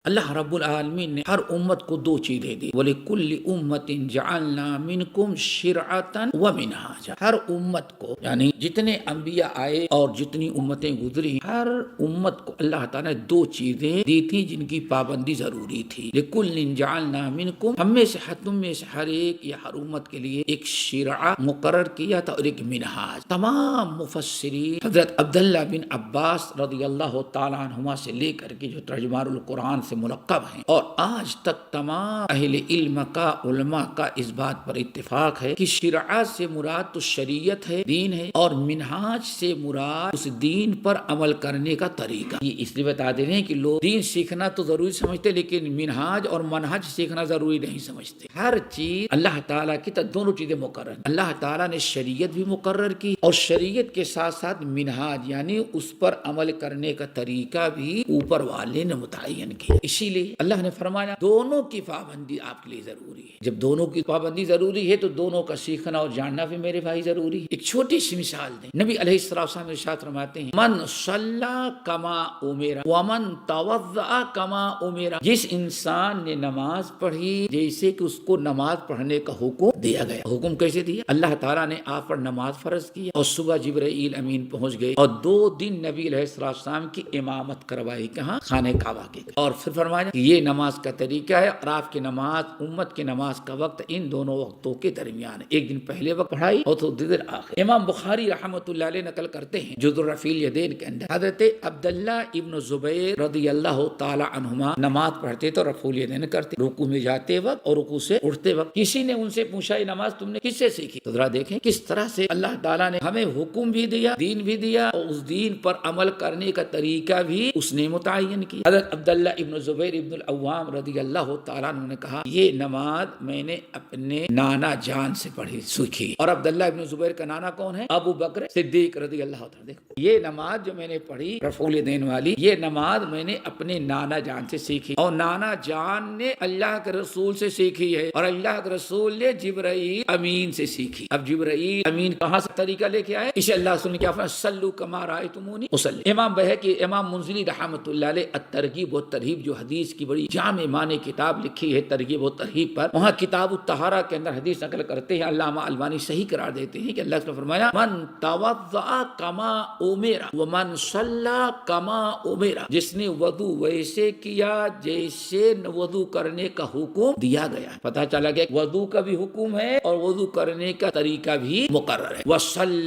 اللہ رب العالمین نے ہر امت کو دو چیزیں دی، وَلِكُلِّ أُمَّةٍ جَعَلْنَا مِنْكُمْ شِرْعَةً وَمِنْهَاجًا۔ ہر امت کو، یعنی جتنے انبیاء آئے اور جتنی امتیں گزری، ہر امت کو اللہ تعالیٰ نے دو چیزیں دی تھی جن کی پابندی ضروری تھی۔ لِكُلٍّ جَعَلْنَا مِنْكُمْ، تم میں سے ہر ایک یا ہر امت کے لیے ایک شرعہ مقرر کیا تھا اور ایک منہاج۔ تمام مفسرین حضرت عبداللہ بن عباس رضی اللہ تعالیٰ عنہما سے لے کر کے جو ترجمان القرآن سے ملقب ہیں، اور آج تک تمام اہل علم کا، علماء کا اس بات پر اتفاق ہے کہ شرعہ سے مراد تو شریعت ہے، دین ہے، اور منہاج سے مراد اس دین پر عمل کرنے کا طریقہ۔ یہ اس لیے بتا دے رہے ہیں کہ لوگ دین سیکھنا تو ضروری سمجھتے لیکن منہاج اور منہج سیکھنا ضروری نہیں سمجھتے۔ ہر چیز اللہ تعالیٰ کی دونوں چیزیں مقرر ہیں۔ اللہ تعالیٰ نے شریعت بھی مقرر کی اور شریعت کے ساتھ ساتھ منہاج یعنی اس پر عمل کرنے کا طریقہ بھی اوپر والے نے متعین کیا۔ اسی لیے اللہ نے فرمایا دونوں کی پابندی آپ کے لیے ضروری ہے۔ جب دونوں کی پابندی ضروری ہے تو دونوں کا سیکھنا اور جاننا بھی میرے بھائی ضروری ہے۔ ایک چھوٹی سی مثال دیں، نبی علیہ السلام ارشاد فرماتے ہیں من صلی کما امر ومن توضأ کما امر، جس انسان نے نماز پڑھی جیسے کہ اس کو نماز پڑھنے کا حکم دیا گیا۔ حکم کیسے دیا؟ اللہ تعالیٰ نے آپ پر نماز فرض کیا اور صبح جبرائیل امین پہنچ گئے اور 2 دن نبی علیہ السلام کی امامت کروائی، کہاں؟ خانہ کعبہ کے، اور پھر فرمایا کہ یہ نماز کا طریقہ ہے اور آپ کی نماز، امت کی نماز کا وقت ان دونوں وقتوں کے درمیان ہے، ایک دن پہلے وقت پڑھائی اور تو دن آخر۔ امام بخاری رحمۃ اللہ علیہ نقل کرتے ہیں جزء الرفیع الیدین کے اندر حضرت عبداللہ ابن زبیر رضی اللہ تعالی عنہما نماز پڑھتے تو رفع الیدین کرتے، رکوع میں جاتے وقت اور رکوع سے اٹھتے وقت۔ کسی نے ان سے پوچھا یہ نماز تم نے کس سے سیکھی؟ تو ذرا دیکھیں کس طرح سے اللہ تعالیٰ نے ہمیں حکم بھی دیا، دین بھی دیا، اور اس دین پر عمل کرنے کا طریقہ بھی اس نے متعین کیا۔ حضرت عبداللہ ابن زبیر ابن العوام رضی اللہ تعالیٰ عنہ نے کہا یہ نماز میں نے اپنے نانا جان سے پڑھی سیکھی، اور عبداللہ ابن زبیر کا نانا کون ہے؟ ابو بکر صدیق رضی اللہ تعالیٰ۔ دیکھو یہ نماز جو میں نے پڑھی رفع الیدین والی، یہ نماز میں نے اپنے نانا جان سے سیکھی، اور نانا جان نے اللہ کے رسول سے سیکھی ہے، اور اللہ کے رسول نے جبرائیل امین سے سیکھی۔ اب جبرائیل امین کہاں سے طریقہ لے کے آئے؟ اسے اللہ سن کیا فرمایا صلو کما رأیتمونی اصلی۔ امام بہقی، امام منذری رحمۃ اللہ علیہ الترغیب والترہیب جو حدیث کی بڑی جامع معنی کتاب لکھی ہے ترغیب و ترہیب پر، وہاں کتاب الطہارہ کے اندر حدیث نقل کرتے ہیں، علامہ البانی صحیح قرار دیتے ہیں کہ اللہ نے فرمایا من توضأ کما امر ومن صلی کما امر، جس نے وضو ویسے کیا جیسے وضو کرنے کا حکم دیا گیا۔ پتہ چلا گیا وضو کا بھی حکم ہے اور وضو کرنے کا طریقہ بھی مقرر ہے۔ وصلی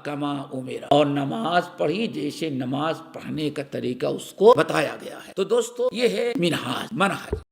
کما امر، اور نماز پڑھی جیسے نماز پڑھنے کا طریقہ اس کو بتایا گیا ہے۔ تو دوستو یہ ہے منہاج، منہج۔